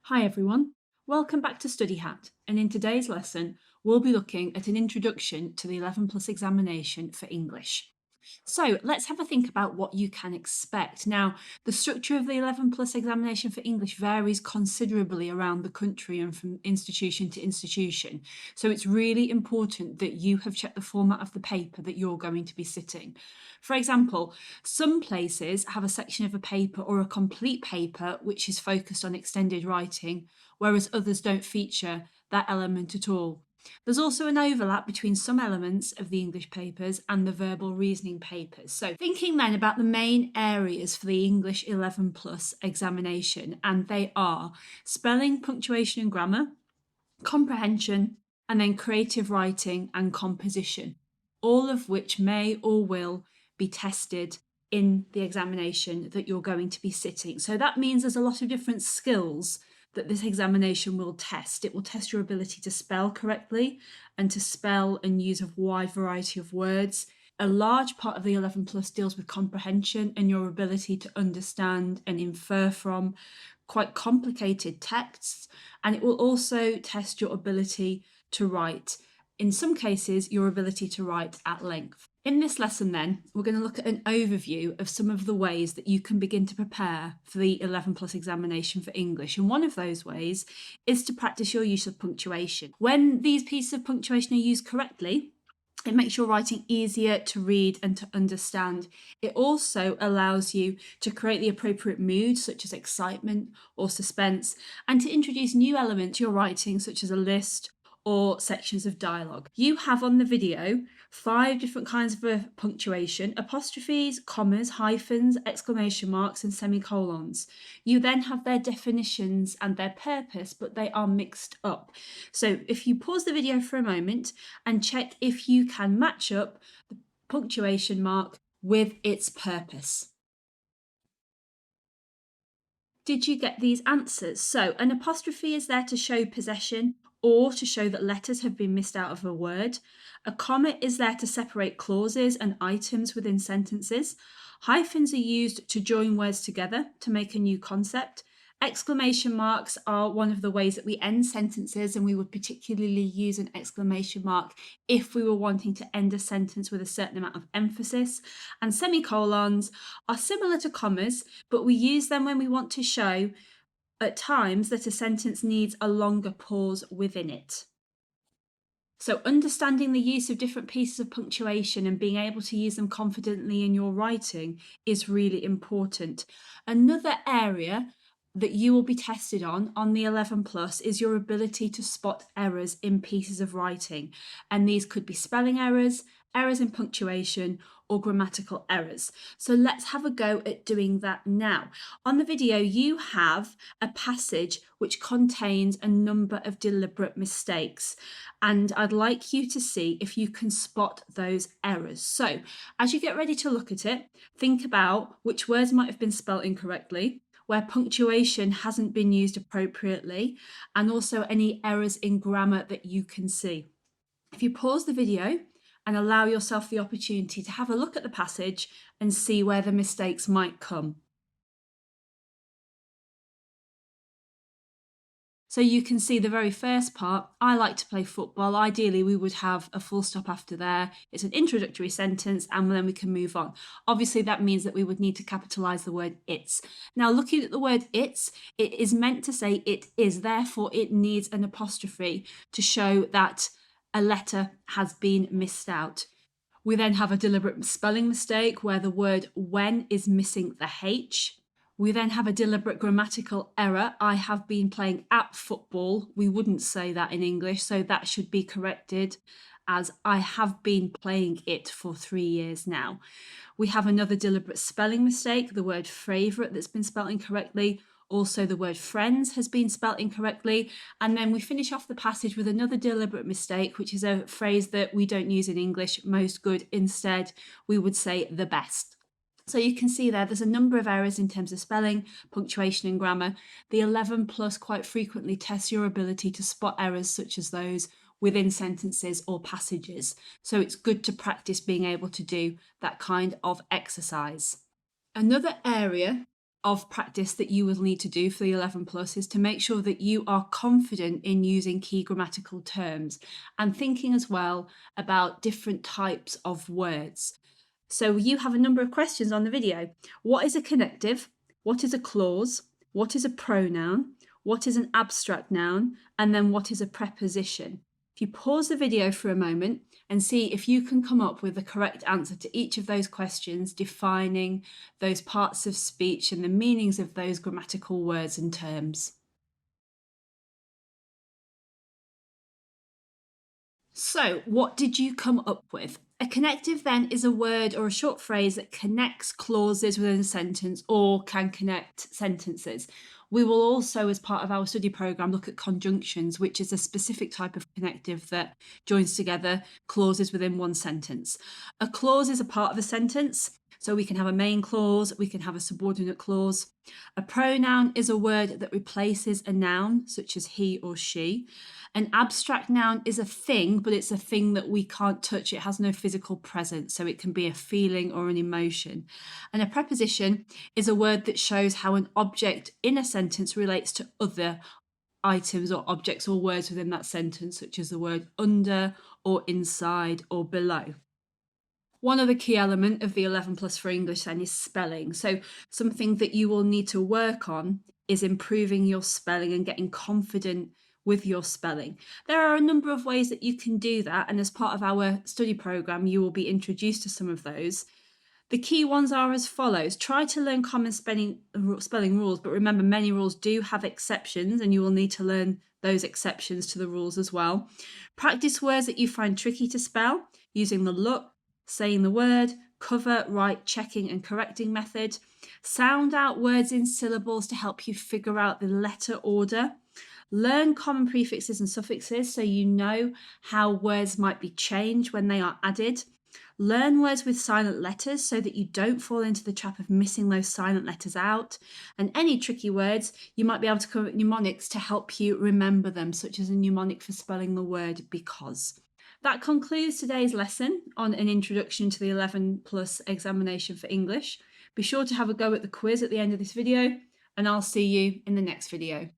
Hi everyone, welcome back to Study Hat, and in today's lesson we'll be looking at an introduction to the 11 plus examination for English. So let's have a think about what you can expect. Now, the structure of the 11 plus examination for English varies considerably around the country and from institution to institution. So it's really important that you have checked the format of the paper that you're going to be sitting. For example, some places have a section of a paper or a complete paper which is focused on extended writing, whereas others don't feature that element at all. There's also an overlap between some elements of the English papers and the verbal reasoning papers. So thinking then about the main areas for the English 11 plus examination, and they are spelling, punctuation and grammar, comprehension, and then creative writing and composition, all of which may or will be tested in the examination that you're going to be sitting. So that means there's a lot of different skills that this examination will test. It will test your ability to spell correctly and to spell and use a wide variety of words. A large part of the 11 plus deals with comprehension and your ability to understand and infer from quite complicated texts, and it will also test your ability to write. In some cases, your ability to write at length. In this lesson then, we're going to look at an overview of some of the ways that you can begin to prepare for the 11 plus examination for English. And one of those ways is to practice your use of punctuation. When these pieces of punctuation are used correctly, it makes your writing easier to read and to understand. It also allows you to create the appropriate mood, such as excitement or suspense, and to introduce new elements to your writing, such as a list or sections of dialogue. You have on the video 5 different kinds of punctuation: apostrophes, commas, hyphens, exclamation marks, and semicolons. You then have their definitions and their purpose, but they are mixed up. So if you pause the video for a moment and check if you can match up the punctuation mark with its purpose. Did you get these answers? So an apostrophe is there to show possession or to show that letters have been missed out of a word. A comma is there to separate clauses and items within sentences. Hyphens are used to join words together to make a new concept. Exclamation marks are one of the ways that we end sentences, and we would particularly use an exclamation mark if we were wanting to end a sentence with a certain amount of emphasis. And semicolons are similar to commas, but we use them when we want to show at times that a sentence needs a longer pause within it. So understanding the use of different pieces of punctuation and being able to use them confidently in your writing is really important. Another area that you will be tested on the 11 plus is your ability to spot errors in pieces of writing. And these could be spelling errors, errors in punctuation, or grammatical errors. So let's have a go at doing that now. On the video, you have a passage which contains a number of deliberate mistakes, and I'd like you to see if you can spot those errors. So as you get ready to look at it, think about which words might have been spelt incorrectly, where punctuation hasn't been used appropriately, and also any errors in grammar that you can see. If you pause the video and allow yourself the opportunity to have a look at the passage and see where the mistakes might come. So you can see the very first part, I like to play football. Ideally, we would have a full stop after there. It's an introductory sentence, and then we can move on. Obviously, that means that we would need to capitalise the word it's. Now, looking at the word it's, it is meant to say it is. Therefore, it needs an apostrophe to show that a letter has been missed out. We then have a deliberate spelling mistake where the word when is missing the H. We then have a deliberate grammatical error. I have been playing at football. We wouldn't say that in English, so that should be corrected as I have been playing it for 3 years now. We have another deliberate spelling mistake, the word favourite that's been spelled incorrectly. Also, the word friends has been spelt incorrectly. And then we finish off the passage with another deliberate mistake, which is a phrase that we don't use in English, most good. Instead, we would say the best. So you can see there's a number of errors in terms of spelling, punctuation and grammar. The 11 plus quite frequently tests your ability to spot errors such as those within sentences or passages. So it's good to practice being able to do that kind of exercise. Another area of practice that you will need to do for the 11 plus is to make sure that you are confident in using key grammatical terms and thinking as well about different types of words. So you have a number of questions on the video. What is a connective? What is a clause? What is a pronoun? What is an abstract noun? And then what is a preposition? If you pause the video for a moment and see if you can come up with the correct answer to each of those questions, defining those parts of speech and the meanings of those grammatical words and terms. So, what did you come up with? A connective then is a word or a short phrase that connects clauses within a sentence or can connect sentences. We will also, as part of our study programme, look at conjunctions, which is a specific type of connective that joins together clauses within one sentence. A clause is a part of a sentence, so we can have a main clause, we can have a subordinate clause. A pronoun is a word that replaces a noun, such as he or she. An abstract noun is a thing, but it's a thing that we can't touch. It has no physical presence, so it can be a feeling or an emotion. And a preposition is a word that shows how an object in a sentence relates to other items or objects or words within that sentence, such as the word under or inside or below. One other key element of the 11 plus for English then is spelling. So something that you will need to work on is improving your spelling and getting confident with your spelling. There are a number of ways that you can do that, and as part of our study program, you will be introduced to some of those. The key ones are as follows. Try to learn common spelling rules, but remember many rules do have exceptions and you will need to learn those exceptions to the rules as well. Practice words that you find tricky to spell using the look, saying the word, cover, write, checking and correcting method. Sound out words in syllables to help you figure out the letter order. Learn common prefixes and suffixes so you know how words might be changed when they are added. Learn words with silent letters so that you don't fall into the trap of missing those silent letters out. And any tricky words, you might be able to come up with mnemonics to help you remember them, such as a mnemonic for spelling the word because. That concludes today's lesson on an introduction to the 11 plus examination for English. Be sure to have a go at the quiz at the end of this video, and I'll see you in the next video.